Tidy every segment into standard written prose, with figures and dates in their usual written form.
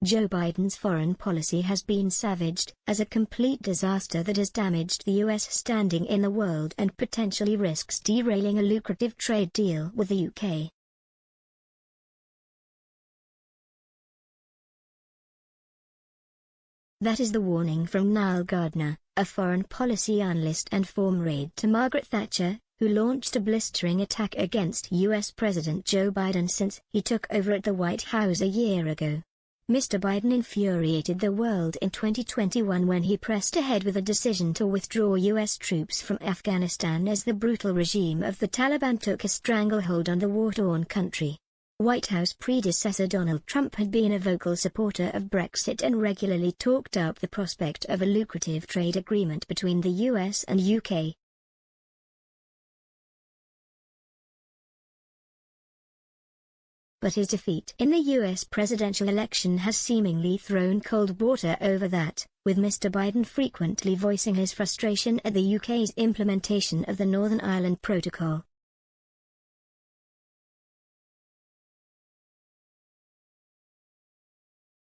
Joe Biden's foreign policy has been savaged as a complete disaster that has damaged the U.S. standing in the world and potentially risks derailing a lucrative trade deal with the UK. That is the warning from Niall Gardner, a foreign policy analyst and former aide to Margaret Thatcher, who launched a blistering attack against U.S. President Joe Biden since he took over at the White House a year ago. Mr. Biden infuriated the world in 2021 when he pressed ahead with a decision to withdraw U.S. troops from Afghanistan as the brutal regime of the Taliban took a stranglehold on the war-torn country. White House predecessor Donald Trump had been a vocal supporter of Brexit and regularly talked up the prospect of a lucrative trade agreement between the U.S. and UK. But his defeat in the U.S. presidential election has seemingly thrown cold water over that, with Mr. Biden frequently voicing his frustration at the UK's implementation of the Northern Ireland Protocol.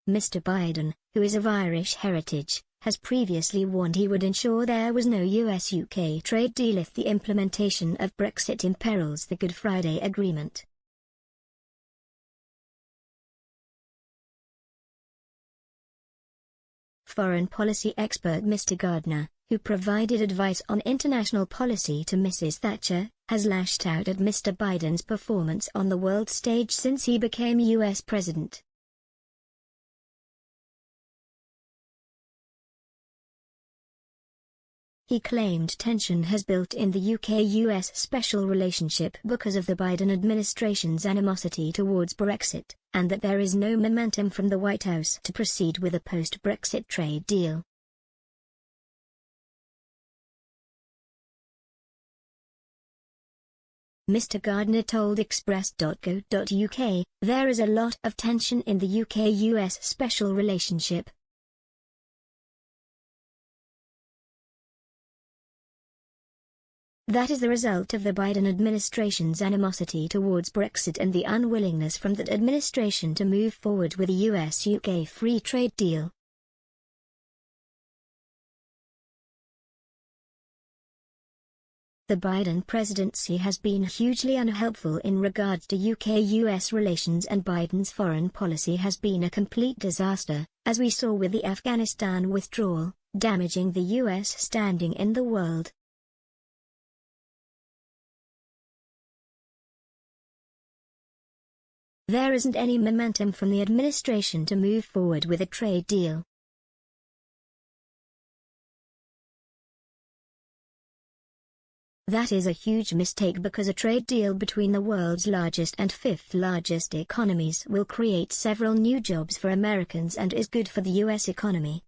Mr. Biden, who is of Irish heritage, has previously warned he would ensure there was no US-UK trade deal if the implementation of Brexit imperils the Good Friday Agreement. Foreign policy expert Mr. Gardner, who provided advice on international policy to Mrs. Thatcher, has lashed out at Mr. Biden's performance on the world stage since he became US president. He claimed tension has built in the UK-US special relationship because of the Biden administration's animosity towards Brexit, and that there is no momentum from the White House to proceed with a post-Brexit trade deal. Mr. Gardner told Express.co.uk, "There is a lot of tension in the UK-US special relationship. That is the result of the Biden administration's animosity towards Brexit and the unwillingness from that administration to move forward with a US-UK free trade deal. The Biden presidency has been hugely unhelpful in regards to UK-US relations, and Biden's foreign policy has been a complete disaster, as we saw with the Afghanistan withdrawal, damaging the US standing in the world. There isn't any momentum from the administration to move forward with a trade deal. That is a huge mistake because a trade deal between the world's largest and fifth largest economies will create several new jobs for Americans and is good for the US economy.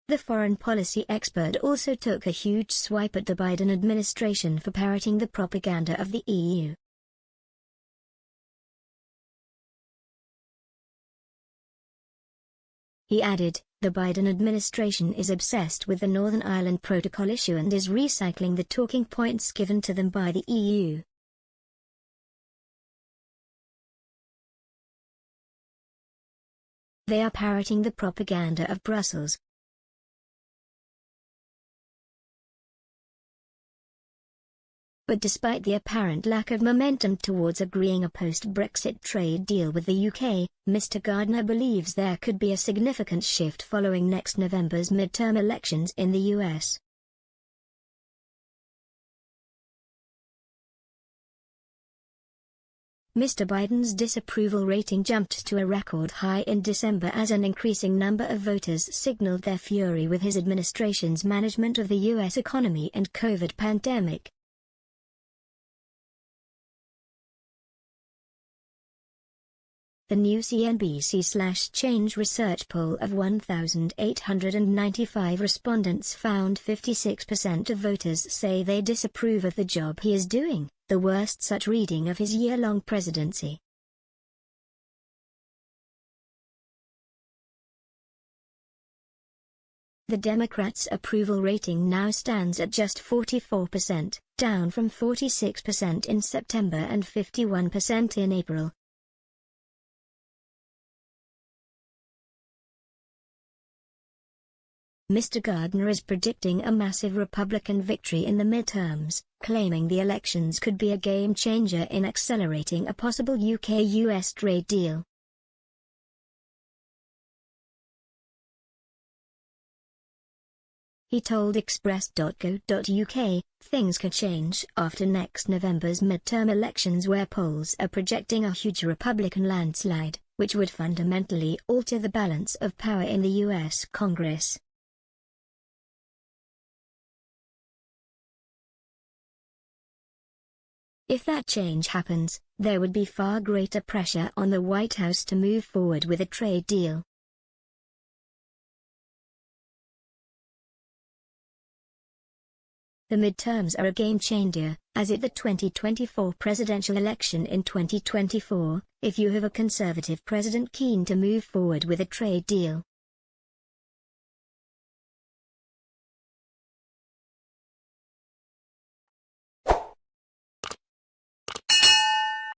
The foreign policy expert also took a huge swipe at the Biden administration for parroting the propaganda of the EU. He added, "The Biden administration is obsessed with the Northern Ireland Protocol issue and is recycling the talking points given to them by the EU. They are parroting the propaganda of Brussels." But despite the apparent lack of momentum towards agreeing a post-Brexit trade deal with the UK, Mr. Gardner believes there could be a significant shift following next November's midterm elections in the US. Mr. Biden's disapproval rating jumped to a record high in December as an increasing number of voters signaled their fury with his administration's management of the US economy and COVID pandemic. The new CNBC/Change Research poll of 1,895 respondents found 56% of voters say they disapprove of the job he is doing, the worst such reading of his year-long presidency. The Democrats' approval rating now stands at just 44%, down from 46% in September and 51% in April. Mr. Gardner is predicting a massive Republican victory in the midterms, claiming the elections could be a game-changer in accelerating a possible UK-US trade deal. He told Express.co.uk, things could change after next November's midterm elections, where polls are projecting a huge Republican landslide, which would fundamentally alter the balance of power in the US Congress. If that change happens, there would be far greater pressure on the White House to move forward with a trade deal. The midterms are a game-changer, as is the 2024 presidential election in 2024, if you have a conservative president keen to move forward with a trade deal.